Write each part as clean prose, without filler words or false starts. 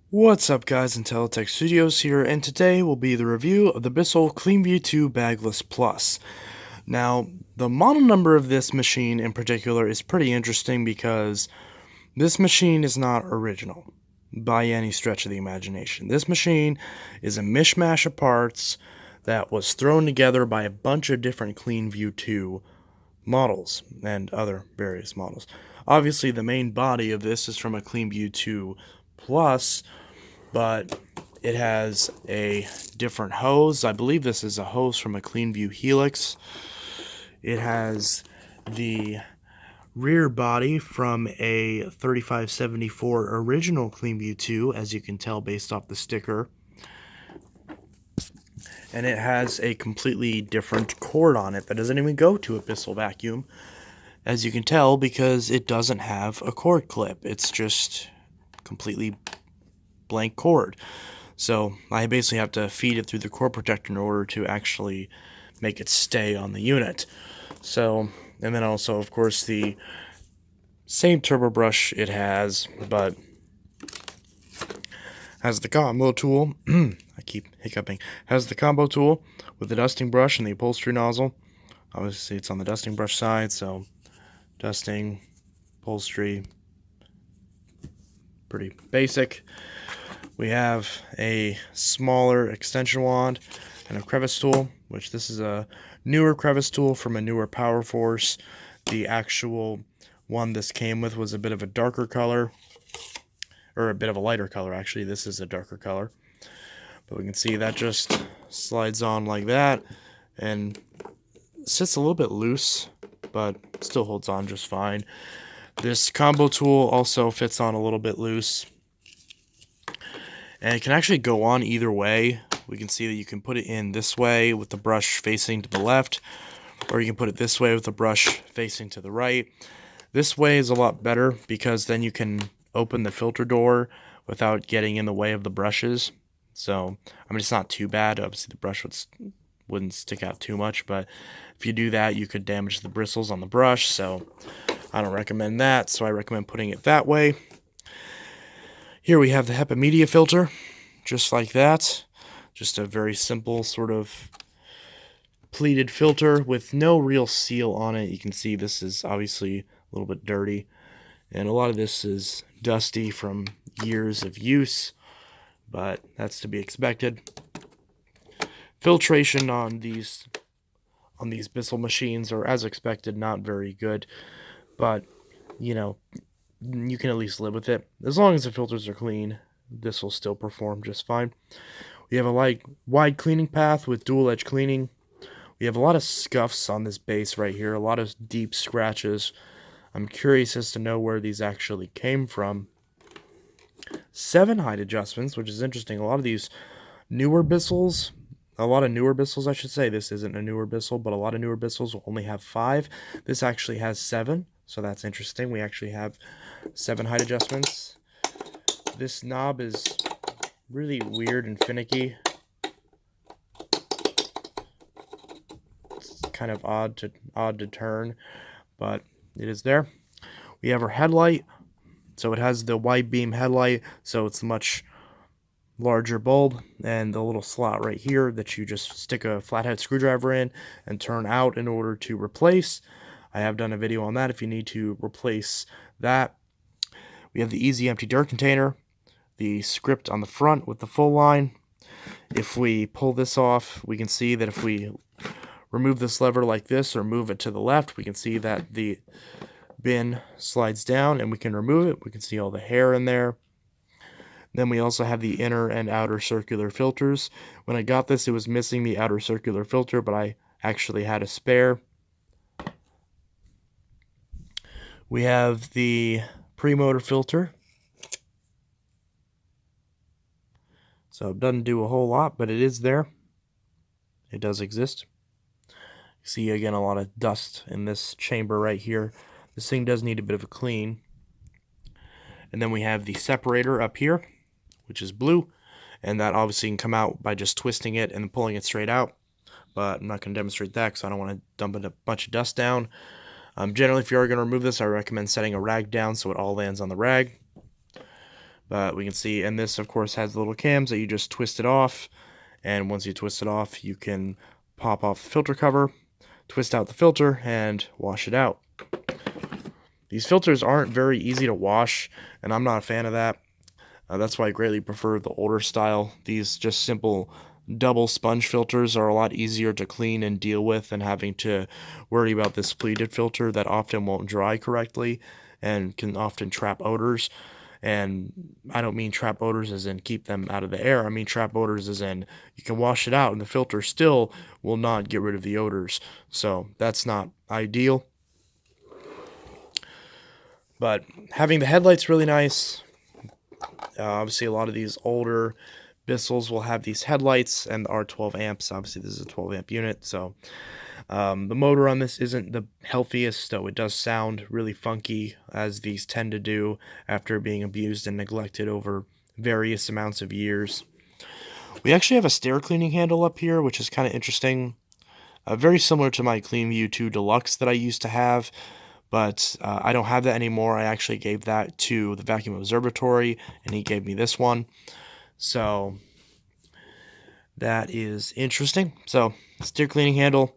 What's up guys, Intelitech Studios here, and today will be the review of the Bissell CleanView 2 Bagless Plus. Now, the model number of this machine in particular is pretty interesting because this machine is not original by any stretch of the imagination. This machine is a mishmash of parts that was thrown together by a bunch of different CleanView 2 models and other various models. Obviously, the main body of this is from a CleanView 2 Plus, but it has a different hose. I believe this is a hose from a CleanView Helix. It has the rear body from a 3574 original CleanView 2, as you can tell based off the sticker. And it has a completely different cord on it that doesn't even go to a Bissell vacuum, as you can tell, because it doesn't have a cord clip. It's just completely blank cord. So I basically have to feed it through the cord protector in order to actually make it stay on the unit. So, and then also, of course, the same turbo brush it has, but has the combo tool. I keep hiccuping. Has the combo tool with the dusting brush and the upholstery nozzle. Obviously, it's on the dusting brush side, so dusting, upholstery, pretty basic. We have a smaller extension wand and a crevice tool, which this is a newer crevice tool from a newer Power Force. The actual one this came with was a bit of a darker color, or a bit of a lighter color actually. This is a darker color. But we can see that just slides on like that and sits a little bit loose, but still holds on just fine. This combo tool also fits on a little bit loose, and it can actually go on either way. We can see that you can put it in this way with the brush facing to the left, or you can put it this way with the brush facing to the right. This way is a lot better because then you can open the filter door without getting in the way of the brushes. So, I mean, it's not too bad. Obviously, the brush wouldn't stick out too much, but if you do that, you could damage the bristles on the brush, so I don't recommend that, so I recommend putting it that way. Here we have the HEPA media filter, just like that. Just a very simple sort of pleated filter with no real seal on it. You can see this is obviously a little bit dirty, and a lot of this is dusty from years of use, but that's to be expected. Filtration on these Bissell machines are, as expected, not very good, but you know, you can at least live with it. As long as the filters are clean, this will still perform just fine. We have a wide cleaning path with dual edge cleaning. We have a lot of scuffs on this base right here, a lot of deep scratches. I'm curious as to know where these actually came from. 7 height adjustments, which is interesting. A lot of newer Bissells, I should say, this isn't a newer Bissell, but a lot of newer Bissells will only have 5. This actually has 7, so that's interesting. We actually have 7 height adjustments. This knob is really weird and finicky. It's kind of odd to turn, but it is there. We have our headlight. So it has the wide beam headlight, so it's a much larger bulb, and the little slot right here that you just stick a flathead screwdriver in and turn out in order to replace. I have done a video on that if you need to replace that. We have the easy empty dirt container, the script on the front with the full line. If we pull this off, we can see that if we remove this lever like this or move it to the left, we can see that the bin slides down and we can remove it. We can see all the hair in there. Then we also have the inner and outer circular filters. When I got this, it was missing the outer circular filter, but I actually had a spare. We have the pre-motor filter. So it doesn't do a whole lot, but it is there. It does exist. You see again a lot of dust in this chamber right here. This thing does need a bit of a clean. And then we have the separator up here, which is blue, and that obviously can come out by just twisting it and pulling it straight out, but I'm not going to demonstrate that because I don't want to dump a bunch of dust down. Generally, if you are going to remove this, I recommend setting a rag down so it all lands on the rag. But we can see, and this of course has the little cams that you just twist it off, and once you twist it off, you can pop off the filter cover, twist out the filter, and wash it out. These filters aren't very easy to wash, and I'm not a fan of that. That's why I greatly prefer the older style. These just simple double sponge filters are a lot easier to clean and deal with than having to worry about this pleated filter that often won't dry correctly and can often trap odors. And I don't mean trap odors as in keep them out of the air. I mean trap odors as in you can wash it out and the filter still will not get rid of the odors. So that's not ideal. But having the headlights really nice. Obviously, a lot of these older Bissells will have these headlights and are 12 amps. Obviously, this is a 12 amp unit, so the motor on this isn't the healthiest, so it does sound really funky, as these tend to do after being abused and neglected over various amounts of years. We actually have a stair cleaning handle up here, which is kind of interesting. Very similar to my CleanView 2 Deluxe that I used to have, but I don't have that anymore. I actually gave that to the Vacuum Observatory, and he gave me this one. So that is interesting. So stair cleaning handle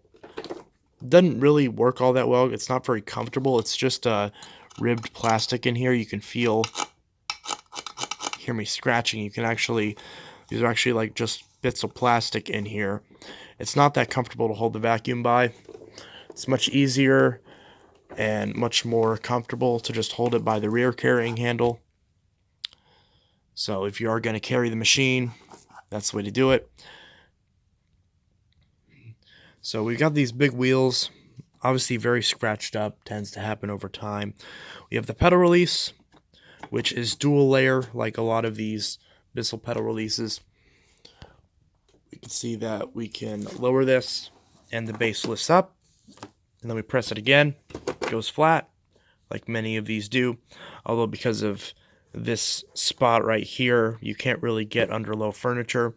doesn't really work all that well. It's not very comfortable. It's just ribbed plastic in here. You can hear me scratching. You can actually, these are actually like just bits of plastic in here. It's not that comfortable to hold the vacuum by. It's much easier and much more comfortable to just hold it by the rear carrying handle. So if you are going to carry the machine, that's the way to do it. So we've got these big wheels, obviously very scratched up, tends to happen over time. We have the pedal release, which is dual layer like a lot of these Bissell pedal releases. We can see that we can lower this and the base lifts up, and then we press it again, it goes flat like many of these do, although because of this spot right here you can't really get under low furniture.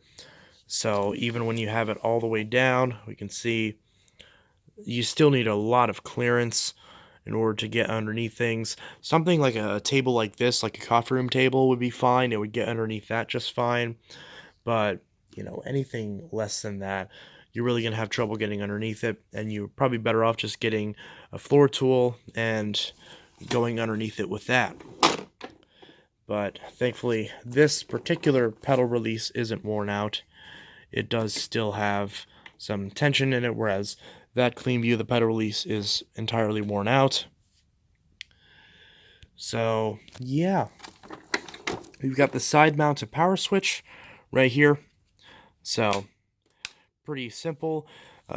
So even when you have it all the way down, we can see you still need a lot of clearance in order to get underneath things. Something like a table like this, like a coffee room table, would be fine. It would get underneath that just fine. But, you know, anything less than that, you're really going to have trouble getting underneath it. And you're probably better off just getting a floor tool and going underneath it with that. But thankfully, this particular pedal release isn't worn out. It does still have some tension in it, whereas that CleanView, the pedal release, is entirely worn out. So, yeah. We've got the side-mounted power switch right here. So, pretty simple.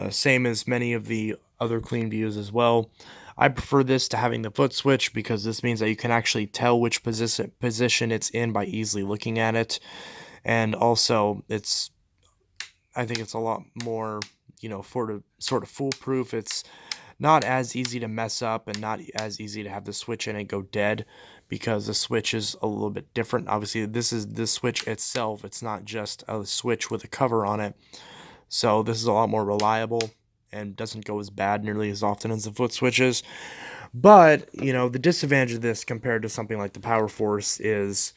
Same as many of the other CleanViews as well. I prefer this to having the foot switch because this means that you can actually tell which position it's in by easily looking at it. And also, I think it's a lot more, you know, sort of foolproof. It's not as easy to mess up and not as easy to have the switch in and go dead because the switch is a little bit different. Obviously, this is the switch itself. It's not just a switch with a cover on it. So this is a lot more reliable and doesn't go as bad nearly as often as the foot switches. But, you know, the disadvantage of this compared to something like the Power Force is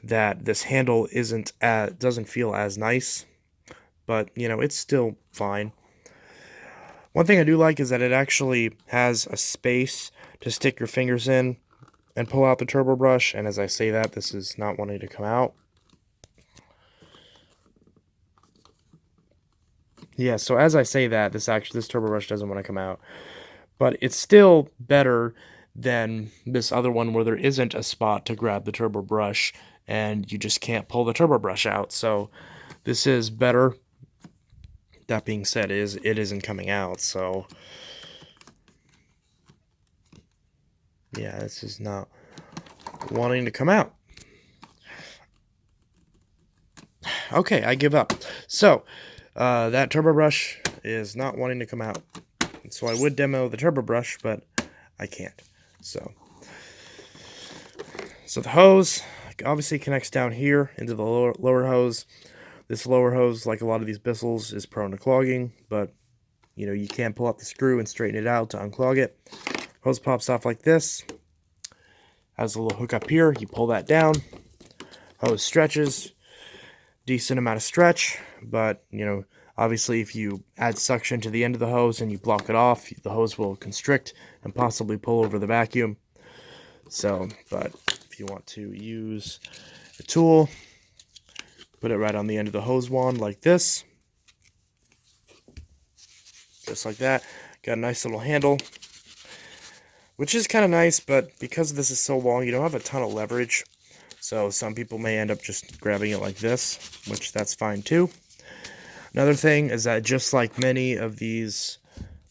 that this handle doesn't feel as nice. But, you know, it's still fine. One thing I do like is that it actually has a space to stick your fingers in and pull out the turbo brush. And as I say that, this is not wanting to come out. Yeah, so as I say that, this turbo brush doesn't want to come out. But it's still better than this other one where there isn't a spot to grab the turbo brush and you just can't pull the turbo brush out. So this is better. That being said, it isn't coming out, so yeah, this is not wanting to come out. Okay, I give up. So that turbo brush is not wanting to come out. So I would demo the turbo brush, but I can't. So the hose obviously connects down here into the lower hose. This lower hose, like a lot of these Bissells, is prone to clogging, but you know, you can pull out the screw and straighten it out to unclog it. Hose pops off like this. Has a little hook up here. You pull that down. hose stretches, decent amount of stretch, but you know, obviously if you add suction to the end of the hose and you block it off, the hose will constrict and possibly pull over the vacuum. So, but if you want to use a tool, put it right on the end of the hose wand like this, just like that. Got a nice little handle, which is kind of nice, but because this is so long, you don't have a ton of leverage. So some people may end up just grabbing it like this, which that's fine too. Another thing is that just like many of these,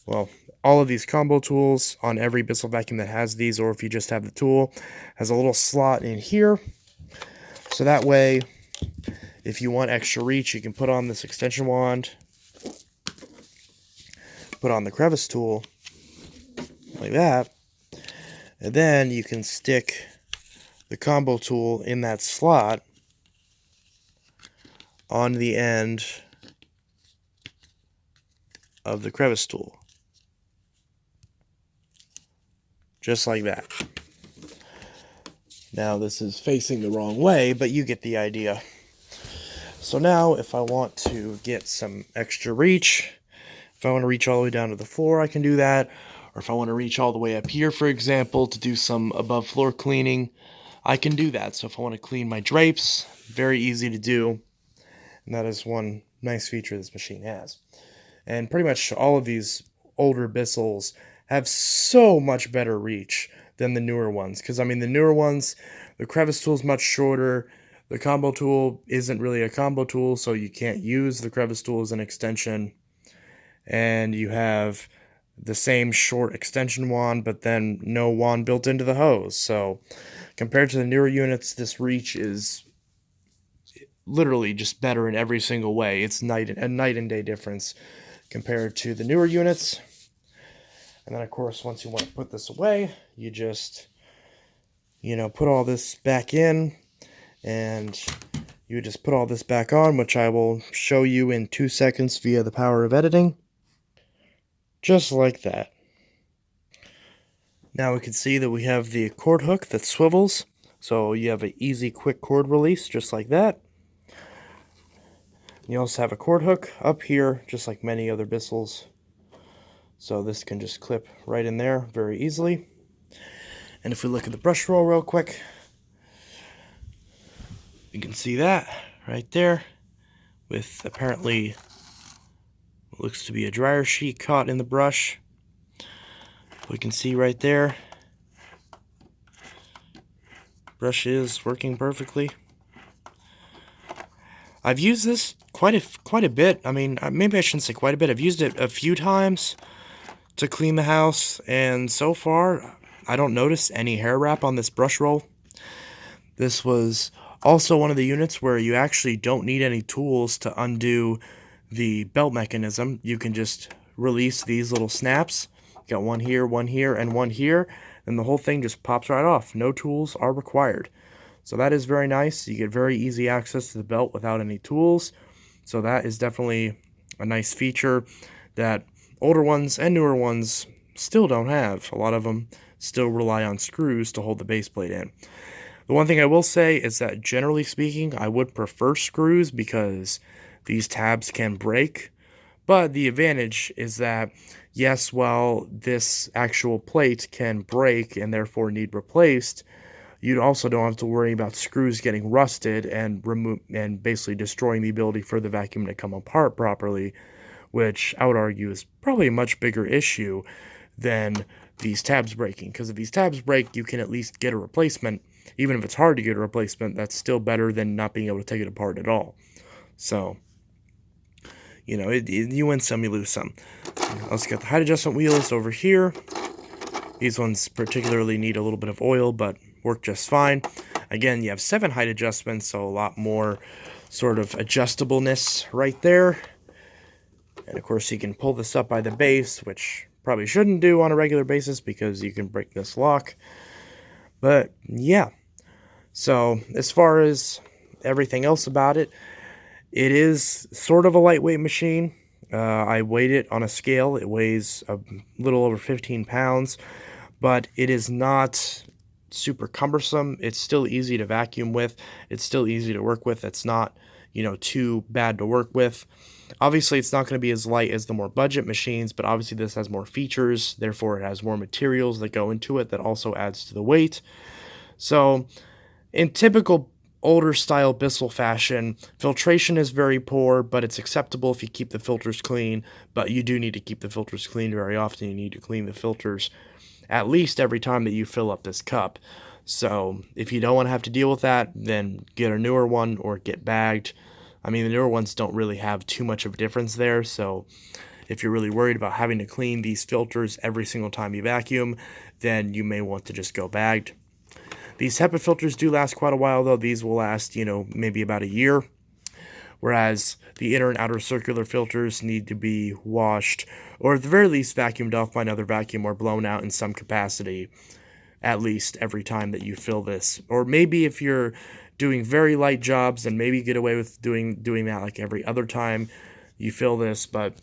well, all of these combo tools on every Bissell vacuum that has these, or if you just have the tool, has a little slot in here. So that way, if you want extra reach, you can put on this extension wand, put on the crevice tool, like that, and then you can stick the combo tool in that slot on the end of the crevice tool. Just like that. Now this is facing the wrong way, but you get the idea. So now if I want to get some extra reach, if I want to reach all the way down to the floor, I can do that. Or if I want to reach all the way up here, for example, to do some above floor cleaning, I can do that. So if I want to clean my drapes, very easy to do. And that is one nice feature this machine has. And pretty much all of these older Bissells have so much better reach than the newer ones. Because, I mean, the newer ones, the crevice tool is much shorter. The combo tool isn't really a combo tool, so you can't use the crevice tool as an extension. And you have the same short extension wand, but then no wand built into the hose. So compared to the newer units, this reach is literally just better in every single way. It's a night and day difference compared to the newer units. And then of course, once you want to put this away, you just, you know, put all this back in, and you just put all this back on, which I will show you in 2 seconds via the power of editing. Just like that. Now we can see that we have the cord hook that swivels, so you have an easy, quick cord release, just like that. You also have a cord hook up here, just like many other Bissells. So this can just clip right in there very easily. And if we look at the brush roll real quick, you can see that right there with apparently what looks to be a dryer sheet caught in the brush. We can see right there, brush is working perfectly. I've used this quite a bit. I mean, maybe I shouldn't say quite a bit. I've used it a few times to clean the house, and so far I don't notice any hair wrap on this brush roll. This was also one of the units where you actually don't need any tools to undo the belt mechanism. You can just release these little snaps. Got one here, and one here, and the whole thing just pops right off. No tools are required. So that is very nice. You get very easy access to the belt without any tools. So that is definitely a nice feature that older ones and newer ones still don't have. A lot of them still rely on screws to hold the base plate in. The one thing I will say is that generally speaking, I would prefer screws because these tabs can break. But the advantage is that, yes, while this actual plate can break and therefore need replaced, you also don't have to worry about screws getting rusted and basically destroying the ability for the vacuum to come apart properly, which I would argue is probably a much bigger issue than these tabs breaking. Because if these tabs break, you can at least get a replacement. Even if it's hard to get a replacement, that's still better than not being able to take it apart at all. So, you know, you win some, you lose some. Let's get the height adjustment wheels over here. These ones particularly need a little bit of oil, but work just fine. Again, you have 7 height adjustments, so a lot more sort of adjustableness right there. And of course, you can pull this up by the base, which probably shouldn't do on a regular basis because you can break this lock. But yeah, so as far as everything else about it, it is sort of a lightweight machine. I weighed it on a scale. It weighs a little over 15 pounds, but it is not super cumbersome. It's still easy to vacuum with. It's still easy to work with. It's not, too bad to work with. Obviously, it's not going to be as light as the more budget machines, but obviously this has more features. Therefore, it has more materials that go into it that also adds to the weight. So, in typical older style Bissell fashion, filtration is very poor, but it's acceptable if you keep the filters clean. But you do need to keep the filters clean very often. You need to clean the filters at least every time that you fill up this cup. So if you don't want to have to deal with that, then get a newer one or get bagged. I mean, the newer ones don't really have too much of a difference there. So if you're really worried about having to clean these filters every single time you vacuum, then you may want to just go bagged. These HEPA filters do last quite a while, though. These will last, maybe about a year. Whereas the inner and outer circular filters need to be washed, or at the very least vacuumed off by another vacuum or blown out in some capacity, at least every time that you fill this. Or maybe if you're doing very light jobs, then maybe get away with doing that like every other time you fill this. But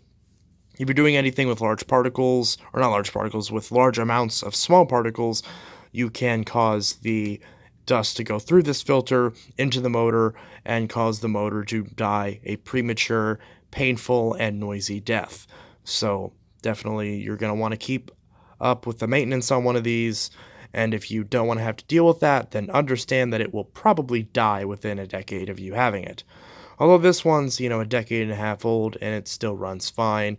if you're doing anything with large particles, or not large particles, with large amounts of small particles, you can cause the dust to go through this filter into the motor and cause the motor to die a premature, painful, and noisy death. So definitely you're going to want to keep up with the maintenance on one of these, and if you don't want to have to deal with that, then understand that it will probably die within a decade of you having it. Although this one's, a decade and a half old and it still runs fine.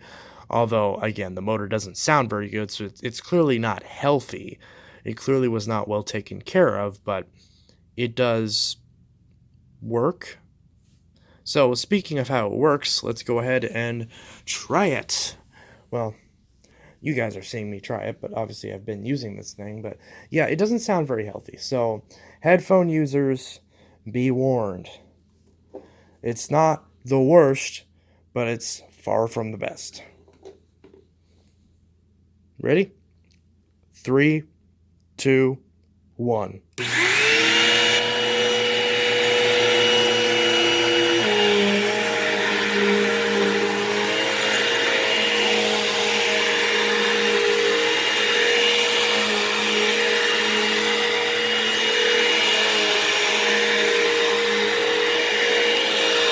Although, again, the motor doesn't sound very good, so it's clearly not healthy. It clearly was not well taken care of, but it does work. So speaking of how it works, let's go ahead and try it. Well, you guys are seeing me try it, but obviously I've been using this thing. But yeah, it doesn't sound very healthy. So headphone users, be warned. It's not the worst, but it's far from the best. Ready? 3, 2, 1.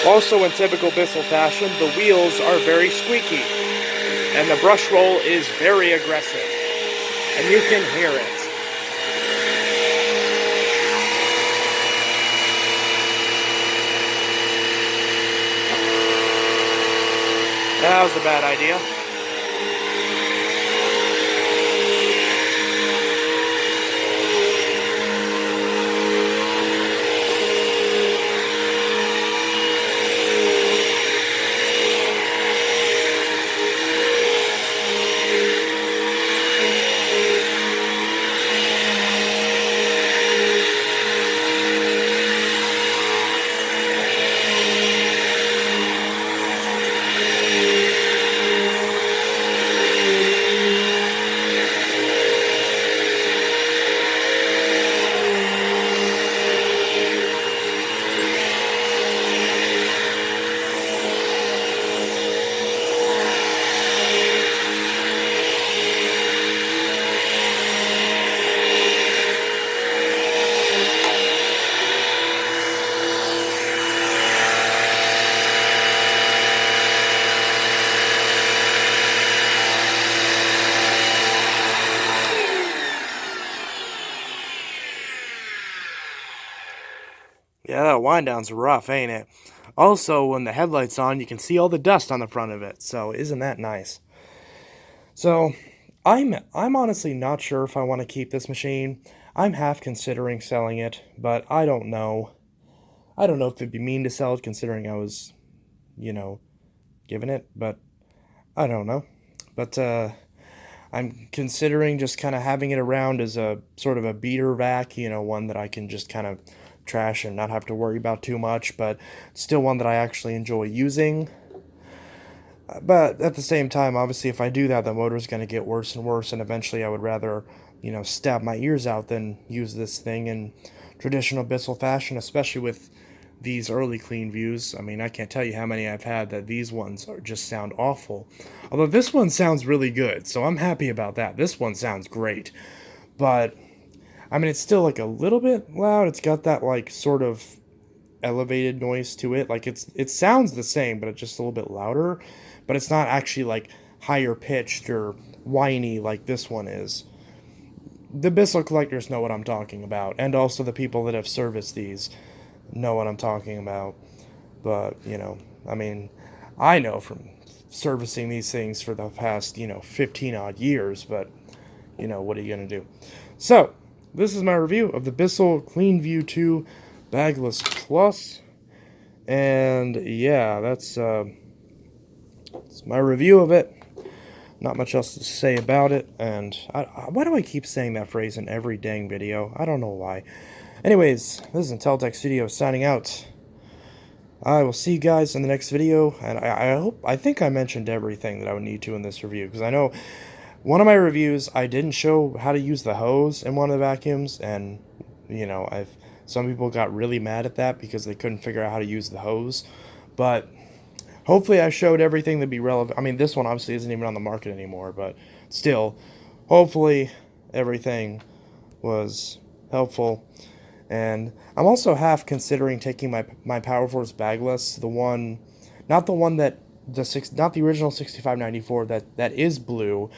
Also, in typical Bissell fashion, the wheels are very squeaky, and the brush roll is very aggressive, and you can hear it. That was a bad idea. Yeah, that wind down's rough, ain't it? Also, when the headlight's on, you can see all the dust on the front of it, so isn't that nice? So, I'm honestly not sure if I want to keep this machine. I'm half considering selling it, but I don't know. I don't know if it'd be mean to sell it considering I was, given it, but I don't know. But I'm considering just kind of having it around as a sort of a beater vac, one that I can just kind of trash and not have to worry about too much, but still one that I actually enjoy using. But at the same time, obviously, if I do that, the motor's going to get worse and worse, and eventually I would rather, stab my ears out than use this thing in traditional Bissell fashion, especially with these early CleanViews. I mean, I can't tell you how many I've had that these ones just sound awful. Although this one sounds really good, so I'm happy about that. This one sounds great. But I mean, it's still like a little bit loud. It's got that like sort of elevated noise to it. Like it sounds the same, but it's just a little bit louder. But it's not actually like higher pitched or whiny like this one is. The Bissell collectors know what I'm talking about, and also the people that have serviced these know what I'm talking about. But, you know, I mean, I know from servicing these things for the past, 15 odd years, but, what are you going to do? So, this is my review of the Bissell CleanView 2 Bagless Plus. And, yeah, that's my review of it. Not much else to say about it, and why do I keep saying that phrase in every dang video? I don't know why. Anyways, this is Inteltech Studios signing out. I will see you guys in the next video, and I think I mentioned everything that I would need to in this review, because I know one of my reviews, I didn't show how to use the hose in one of the vacuums, and, some people got really mad at that because they couldn't figure out how to use the hose, but hopefully I showed everything that'd be relevant. I mean, this one obviously isn't even on the market anymore, but still, hopefully everything was helpful. And I'm also half considering taking my Power Force bagless, the one, not the one that not the original 6594 that is blue,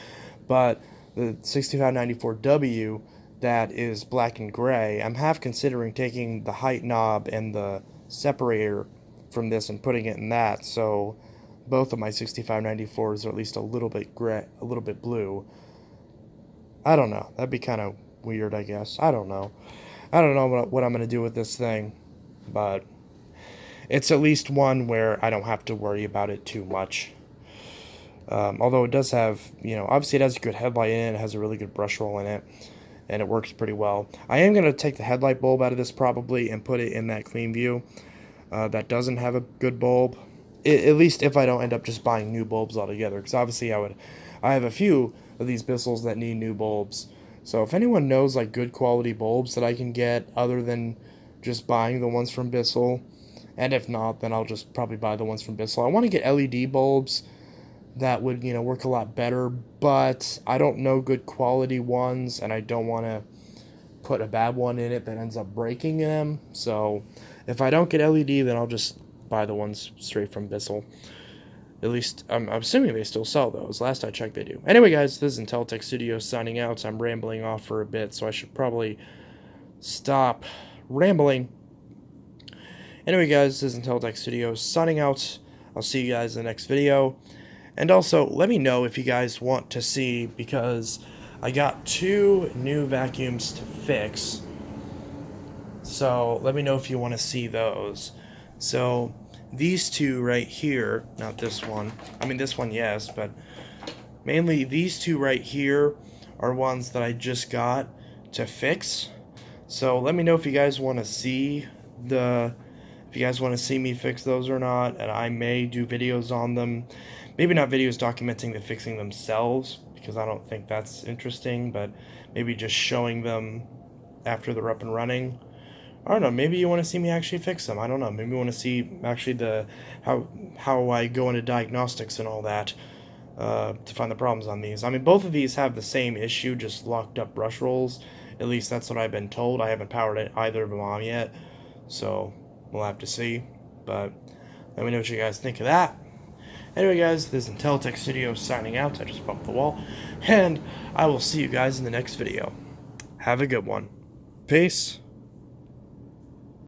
but the 6594W that is black and gray. I'm half considering taking the height knob and the separator from this and putting it in that, so both of my 6594s are at least a little bit gray, a little bit blue. I don't know. That'd be kind of weird, I guess. I don't know what I'm going to do with this thing, but it's at least one where I don't have to worry about it too much. Although it does have, obviously it has a good headlight in it, it has a really good brush roll in it, and it works pretty well. I am going to take the headlight bulb out of this probably and put it in that CleanView that doesn't have a good bulb, at least if I don't end up just buying new bulbs altogether, because obviously I have a few of these Bissells that need new bulbs. So if anyone knows like good quality bulbs that I can get other than just buying the ones from Bissell, and if not, then I'll just probably buy the ones from Bissell. I want to get LED bulbs that would, work a lot better, but I don't know good quality ones, and I don't want to put a bad one in it that ends up breaking them. So if I don't get LED, then I'll just buy the ones straight from Bissell. At least, I'm assuming they still sell those. Last I checked, they do. Anyway, guys, this is Inteltech Studios signing out. I'm rambling off for a bit, so I should probably stop rambling. Anyway, guys, this is Inteltech Studios signing out. I'll see you guys in the next video. And also, let me know if you guys want to see, because I got 2 new vacuums to fix. So, let me know if you want to see those. So, these 2 right here, not this one. I mean, this one, yes, but mainly these 2 right here are ones that I just got to fix. So let me know if you guys want to see me fix those or not, and I may do videos on them. Maybe not videos documenting the fixing themselves, because I don't think that's interesting, but maybe just showing them after they're up and running. I don't know, maybe you want to see me actually fix them. I don't know, maybe you want to see actually how I go into diagnostics and all that to find the problems on these. I mean, both of these have the same issue, just locked up brush rolls. At least that's what I've been told. I haven't powered either of them on yet, so we'll have to see. But let me know what you guys think of that. Anyway, guys, this is Inteltech Studios signing out. I just bumped the wall. And I will see you guys in the next video. Have a good one. Peace.